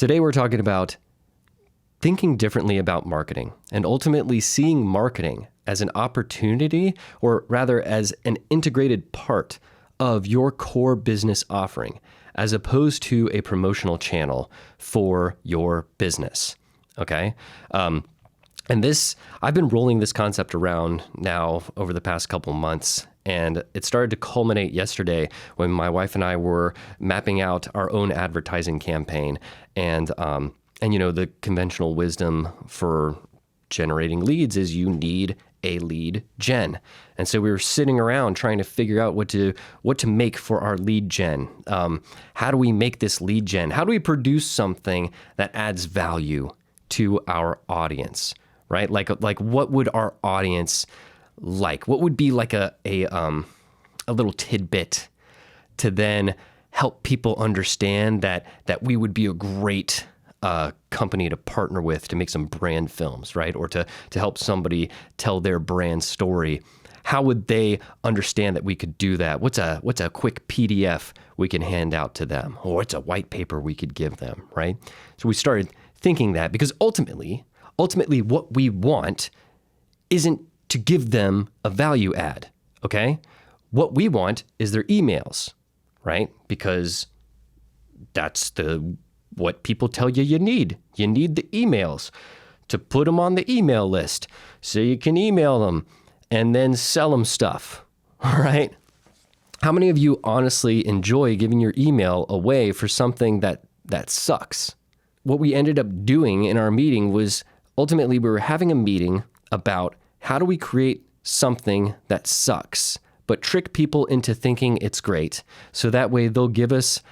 Today we're talking about thinking differently about marketing and ultimately seeing marketing as an opportunity, or rather as an integrated part of your core business offering, as opposed to a promotional channel for your business. Okay. And I've been rolling this concept around now over the past couple months, and it started to culminate yesterday when my wife and I were mapping out our own advertising campaign. And the conventional wisdom for generating leads is you need a lead gen. And so we were sitting around trying to figure out what to make for our lead gen. How do we make this lead gen? How do we produce something that adds value to our audience, right? Like what would our audience like? What would be like a little tidbit to then help people understand that we would be a great company to partner with to make some brand films, right? Or to help somebody tell their brand story. How would they understand that we could do that? What's a quick PDF we can hand out to them? Or what's a white paper we could give them, right? So we started thinking that, because ultimately what we want isn't to give them a value add, okay? What we want is their emails, right? Because that's what people tell you need. You need the emails to put them on the email list so you can email them and then sell them stuff, all right? How many of you honestly enjoy giving your email away for something that sucks? What we ended up doing in our meeting was ultimately we were having a meeting about how do we create something that sucks, but trick people into thinking it's great. So that way they'll give us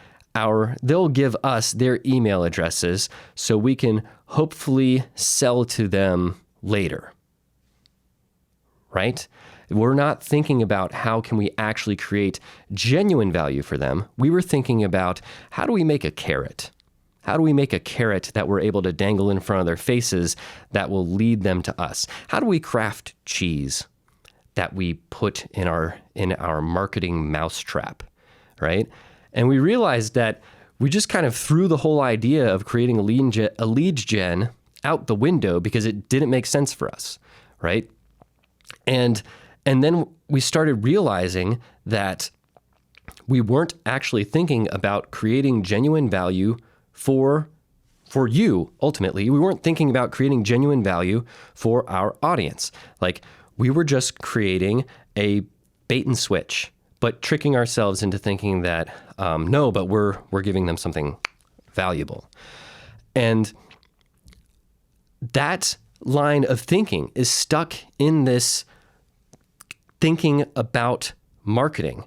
their email addresses so we can hopefully sell to them later, right? We're not thinking about how can we actually create genuine value for them. We were thinking about how do we make a carrot? How do we make a carrot that we're able to dangle in front of their faces that will lead them to us? How do we craft cheese that we put in our marketing mousetrap, right? And we realized that we just kind of threw the whole idea of creating a lead gen out the window because it didn't make sense for us, right? And then we started realizing that we weren't actually thinking about creating genuine value for you, ultimately. We weren't thinking about creating genuine value for our audience. Like, we were just creating a bait and switch, but tricking ourselves into thinking that, no, but we're giving them something valuable. And that line of thinking is stuck in this thinking about marketing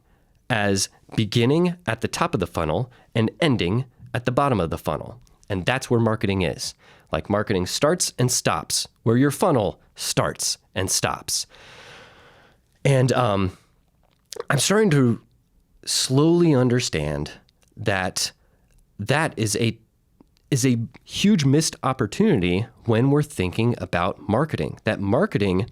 as beginning at the top of the funnel and ending at the bottom of the funnel. And that's where marketing is. Like, marketing starts and stops where your funnel starts and stops. And I'm starting to slowly understand that is a huge missed opportunity when we're thinking about marketing. That marketing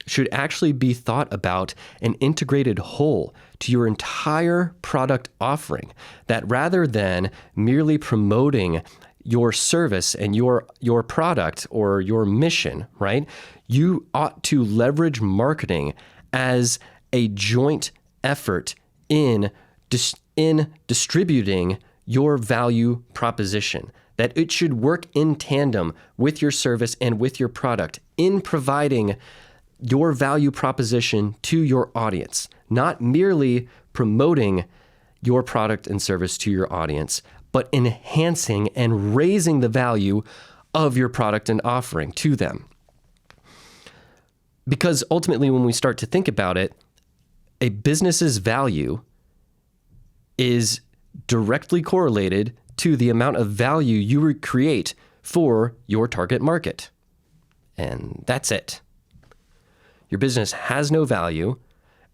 should actually be thought about an integrated whole to your entire product offering. That rather than merely promoting your service and your product or your mission, right? You ought to leverage marketing as a joint effort in distributing your value proposition. That it should work in tandem with your service and with your product in providing your value proposition to your audience, not merely promoting your product and service to your audience, but enhancing and raising the value of your product and offering to them. Because ultimately, when we start to think about it, a business's value is directly correlated to the amount of value you create for your target market. And that's it. Your business has no value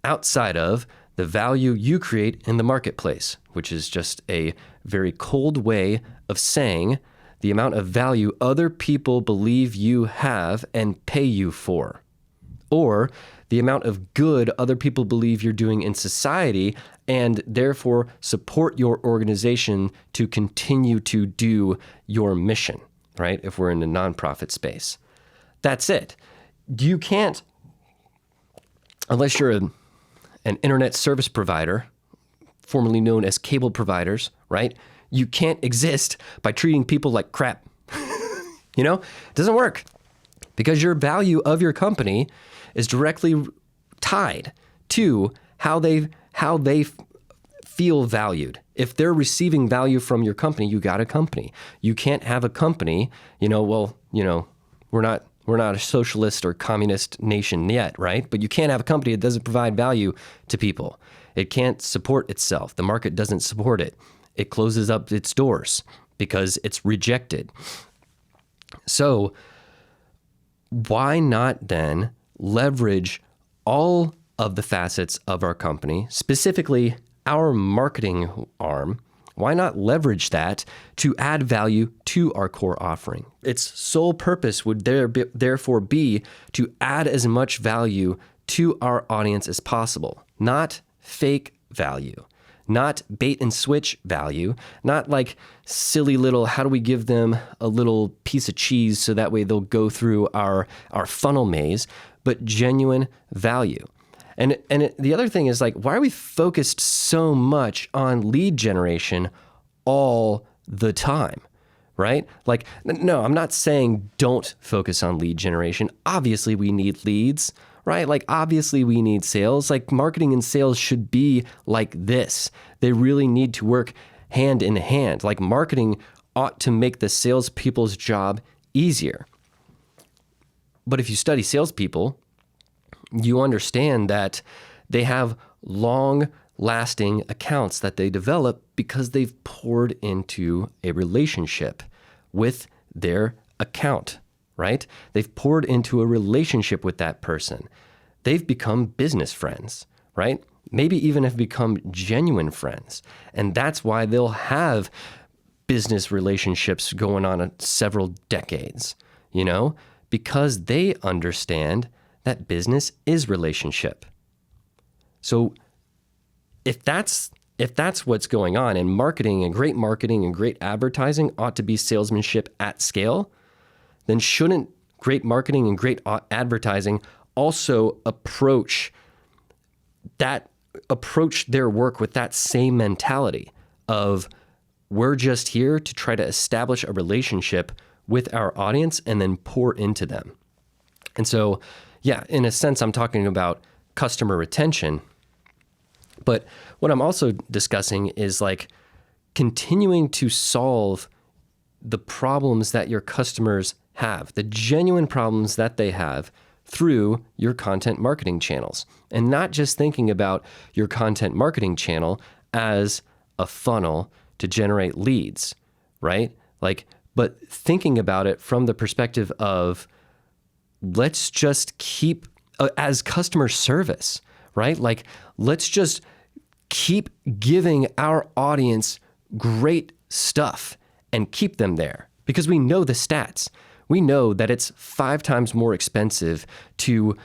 outside of the value you create in the marketplace, which is just a very cold way of saying the amount of value other people believe you have and pay you for, or the amount of good other people believe you're doing in society, and therefore support your organization to continue to do your mission, right? If we're in the nonprofit space. That's it. You can't, unless you're an internet service provider, formerly known as cable providers, right? You can't exist by treating people like crap. You know, it doesn't work because your value of your company is directly tied to how they feel valued. If they're receiving value from your company, you got a company. You can't have a company, we're not a socialist or communist nation yet, right? But you can't have a company that doesn't provide value to people. It can't support itself. The market doesn't support it. It closes up its doors because it's rejected. So why not then leverage all of the facets of our company, specifically our marketing arm? Why not leverage that to add value to our core offering? Its sole purpose would therefore be to add as much value to our audience as possible, not fake value, not bait and switch value, not like silly little, how do we give them a little piece of cheese so that way they'll go through our funnel maze, but genuine value. And the other thing is like, why are we focused so much on lead generation all the time, right? Like, no, I'm not saying don't focus on lead generation. Obviously we need leads, right? Like, obviously we need sales. Like, marketing and sales should be like this. They really need to work hand in hand. Like, marketing ought to make the salespeople's job easier. But if you study salespeople, you understand that they have long-lasting accounts that they develop because they've poured into a relationship with their account, right? They've poured into a relationship with that person. They've become business friends, right? Maybe even have become genuine friends. And that's why they'll have business relationships going on several decades, because they understand that business is relationship. So if that's what's going on, and marketing and great advertising ought to be salesmanship at scale, then shouldn't great marketing and great advertising also approach their work with that same mentality of, we're just here to try to establish a relationship with our audience and then pour into them. And so, yeah, in a sense, I'm talking about customer retention. But what I'm also discussing is like continuing to solve the problems that your customers have, the genuine problems that they have through your content marketing channels, and not just thinking about your content marketing channel as a funnel to generate leads, right? Like, but thinking about it from the perspective of, let's just keep as customer service, right? Like, let's just keep giving our audience great stuff and keep them there, because we know the stats. We know that it's 5 times more expensive to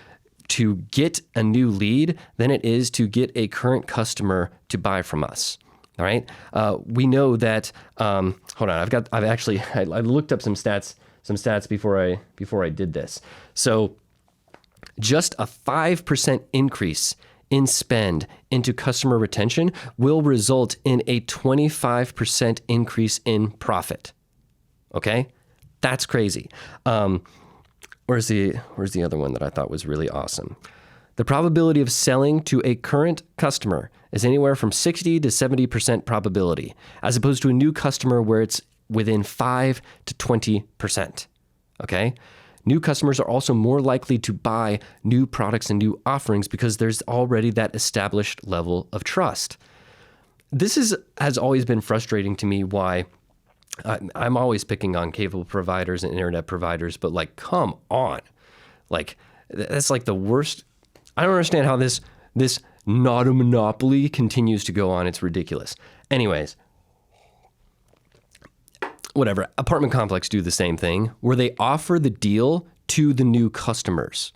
get a new lead than it is to get a current customer to buy from us. All right. We know that. Hold on. I looked up some stats before I did this. So just a 5% increase in spend into customer retention will result in a 25% increase in profit. Okay? That's crazy. Where's the other one that I thought was really awesome? The probability of selling to a current customer is anywhere from 60 to 70% probability, as opposed to a new customer where it's within 5 to 20%. Okay? New customers are also more likely to buy new products and new offerings because there's already that established level of trust. This has always been frustrating to me, why I'm always picking on cable providers and internet providers, but like, come on. Like, that's like the worst. I don't understand how this not a monopoly continues to go on. It's ridiculous. Anyways, whatever. Apartment complex do the same thing, where they offer the deal to the new customers.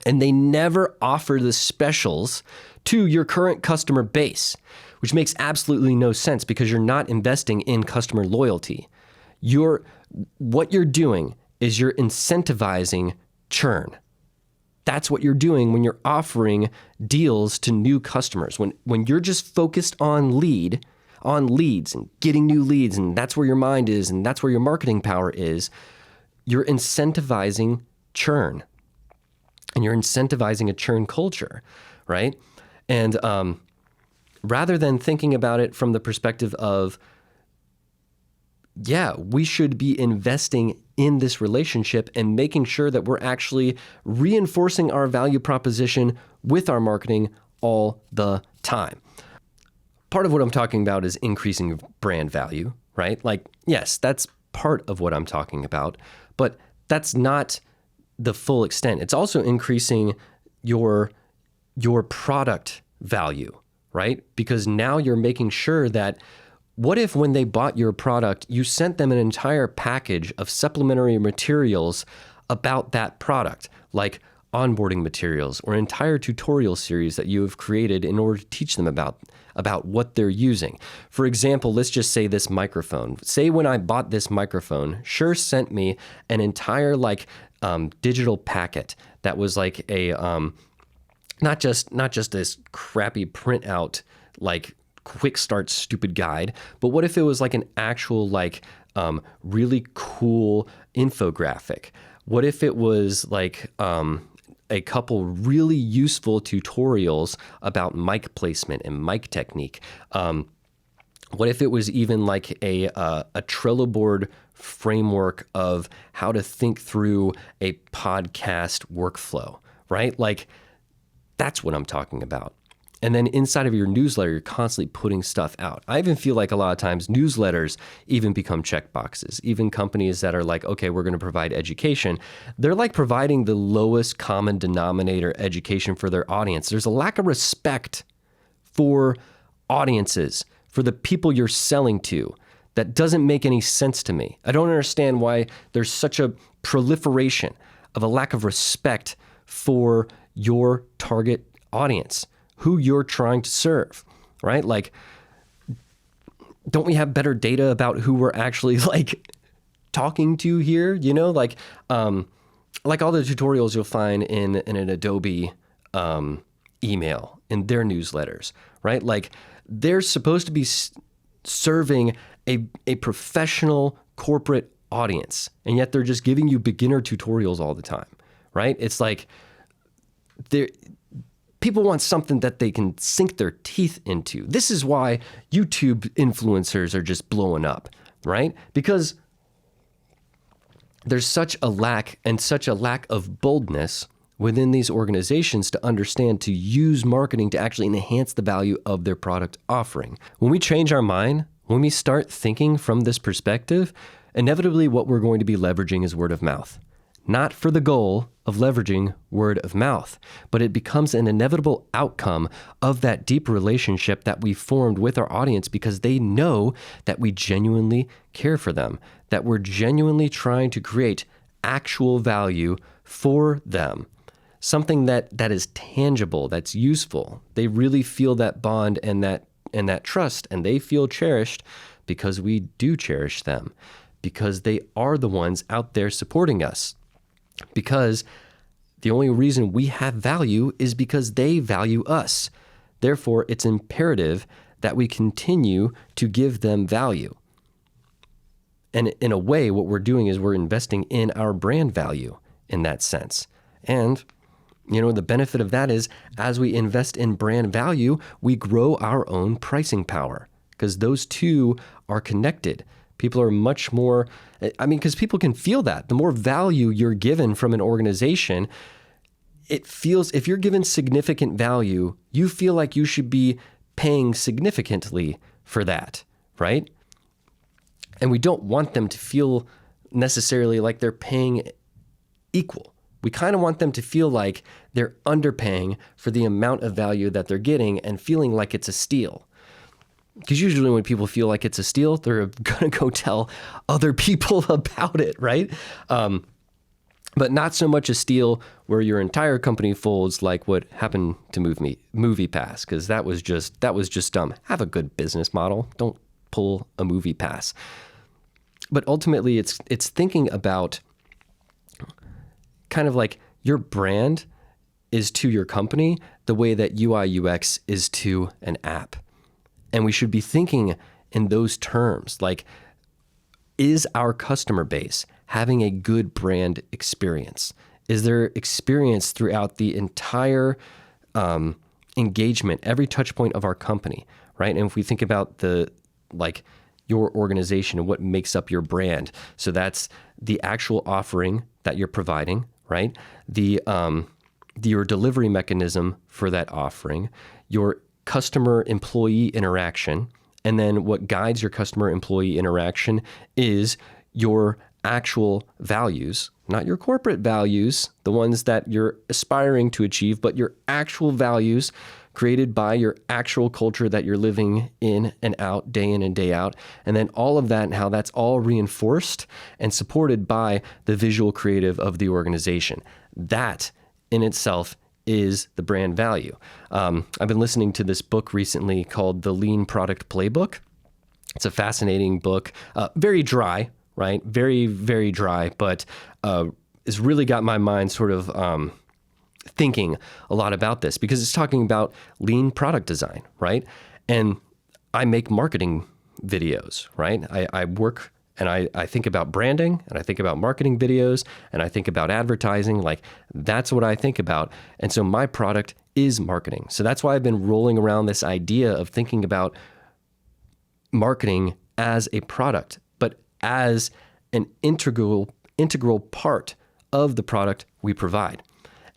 And they never offer the specials to your current customer base, which makes absolutely no sense because you're not investing in customer loyalty. What you're doing is you're incentivizing churn. That's what you're doing when you're offering deals to new customers. When you're just focused on leads and getting new leads, and that's where your mind is, and that's where your marketing power is, you're incentivizing churn. And you're incentivizing a churn culture, right? And rather than thinking about it from the perspective of, yeah, we should be investing in this relationship and making sure that we're actually reinforcing our value proposition with our marketing all the time. Part of what I'm talking about is increasing brand value, right? Like, yes, that's part of what I'm talking about, but that's not the full extent. It's also increasing your product value, right? Because now you're making sure that what if when they bought your product, you sent them an entire package of supplementary materials about that product, like onboarding materials or entire tutorial series that you have created in order to teach them about what they're using. For example, let's just say this microphone. Say when I bought this microphone, Shure sent me an entire digital packet that was like a not just this crappy printout like quick start stupid guide, but what if it was like an actual really cool infographic? What if it was like a couple really useful tutorials about mic placement and mic technique? What if it was even like a Trello board framework of how to think through a podcast workflow, right? Like, that's what I'm talking about. And then inside of your newsletter, you're constantly putting stuff out. I even feel like a lot of times newsletters even become checkboxes. Even companies that are like, okay, we're going to provide education, they're like providing the lowest common denominator education for their audience. There's a lack of respect for audiences, for the people you're selling to. That doesn't make any sense to me. I don't understand why there's such a proliferation of a lack of respect for your target audience, who you're trying to serve, right? Like, don't we have better data about who we're actually like talking to here? You know, like all the tutorials you'll find in an Adobe email, in their newsletters, right? Like, they're supposed to be serving a professional corporate audience, and yet they're just giving you beginner tutorials all the time, right? It's like people want something that they can sink their teeth into. This is why YouTube influencers are just blowing up, right? Because there's such a lack of boldness within these organizations to understand to use marketing to actually enhance the value of their product offering. When we change our mind, when we start thinking from this perspective, inevitably what we're going to be leveraging is word of mouth. Not for the goal of leveraging word of mouth, but it becomes an inevitable outcome of that deep relationship that we formed with our audience because they know that we genuinely care for them, that we're genuinely trying to create actual value for them. Something that is tangible, that's useful. They really feel that bond and that trust, and they feel cherished because we do cherish them, because they are the ones out there supporting us, because the only reason we have value is because they value us. Therefore, it's imperative that we continue to give them value. And in a way, what we're doing is we're investing in our brand value in that sense. And the benefit of that is as we invest in brand value, we grow our own pricing power because those two are connected. People are much more, because people can feel that. The more value you're given from an organization, it feels, if you're given significant value, you feel like you should be paying significantly for that, right? And we don't want them to feel necessarily like they're paying equal. We kind of want them to feel like they're underpaying for the amount of value that they're getting and feeling like it's a steal. Because usually when people feel like it's a steal, they're going to go tell other people about it, right? but not so much a steal where your entire company folds like what happened to MoviePass, because that was just dumb. Have a good business model. Don't pull a MoviePass. But ultimately, it's thinking about kind of like your brand is to your company the way that UI UX is to an app. And we should be thinking in those terms, like, is our customer base having a good brand experience? Is there experience throughout the entire engagement, every touch point of our company, right? And if we think about your organization and what makes up your brand, so that's the actual offering that you're providing, right? Your delivery mechanism for that offering, your customer-employee interaction, and then what guides your customer-employee interaction is your actual values, not your corporate values, the ones that you're aspiring to achieve, but your actual values created by your actual culture that you're living in and out, day in and day out. And then all of that and how that's all reinforced and supported by the visual creative of the organization. That in itself is the brand value. I've been listening to this book recently called The Lean Product Playbook. It's a fascinating book, very dry, right? Very, very dry, but it's really got my mind sort of thinking a lot about this, because it's talking about lean product design, right? And I make marketing videos, right? I work and I think about branding, and I think about marketing videos, and I think about advertising. Like, that's what I think about. And so my product is marketing. So that's why I've been rolling around this idea of thinking about marketing as a product, but as an integral part of the product we provide.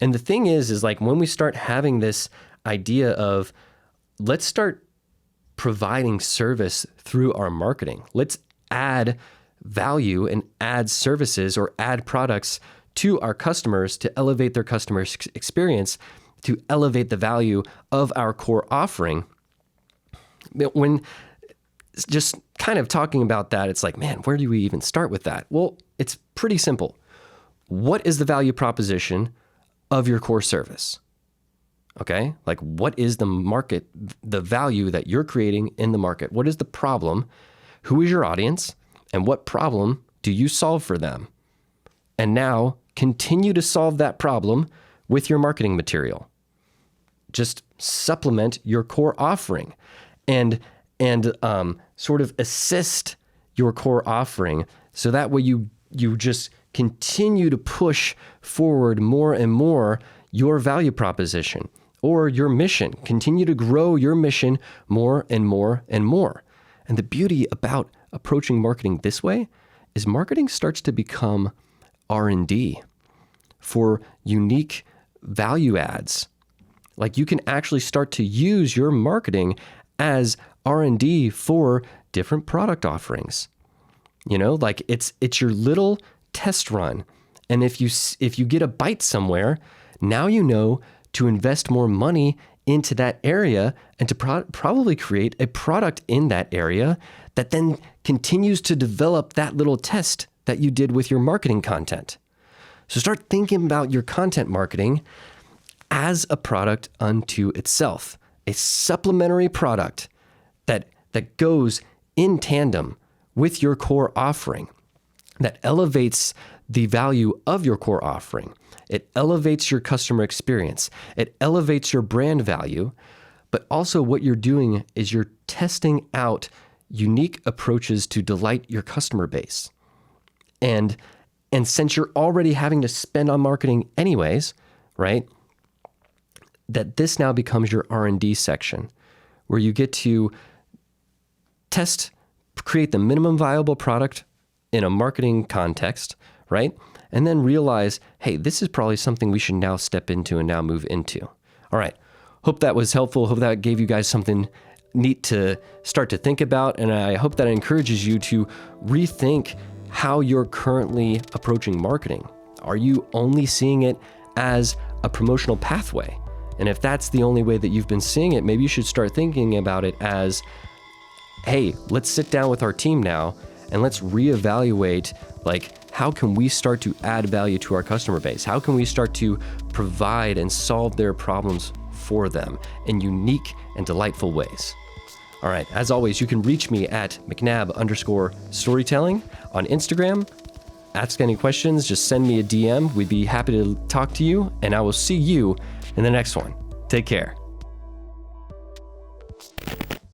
And the thing is like, when we start having this idea of, let's start providing service through our marketing, let's add value and add services or add products to our customers to elevate their customer experience, to elevate the value of our core offering. When just kind of talking about that, it's like, man, where do we even start with that? Well, it's pretty simple. What is the value proposition of your core service? Okay? Like, what is the market, the value that you're creating in the market? What is the problem? Who is your audience? And what problem do you solve for them? And now continue to solve that problem with your marketing material. Just supplement your core offering and sort of assist your core offering, so that way you just continue to push forward more and more your value proposition or your mission. Continue to grow your mission more and more and more. And the beauty about approaching marketing this way is marketing starts to become R&D for unique value adds. Like, you can actually start to use your marketing as R&D for different product offerings. You know, like it's your little test run. And if you get a bite somewhere, now you know to invest more money into that area and to probably create a product in that area that then continues to develop that little test that you did with your marketing content. So start thinking about your content marketing as a product unto itself, a supplementary product that goes in tandem with your core offering, that elevates the value of your core offering. It elevates your customer experience. It elevates your brand value. But also what you're doing is you're testing out unique approaches to delight your customer base. And since you're already having to spend on marketing anyways, right, that this now becomes your R&D section, where you get to create the minimum viable product in a marketing context, right? And then realize, hey, this is probably something we should now step into and now move into. All right. Hope that was helpful. Hope that gave you guys something neat to start to think about. And I hope that encourages you to rethink how you're currently approaching marketing. Are you only seeing it as a promotional pathway? And if that's the only way that you've been seeing it, maybe you should start thinking about it as, hey, let's sit down with our team now and let's reevaluate like how can we start to add value to our customer base? How can we start to provide and solve their problems for them in unique and delightful ways? All right, as always, you can reach me at McNabb_storytelling on Instagram. Ask any questions, just send me a DM. We'd be happy to talk to you, and I will see you in the next one. Take care.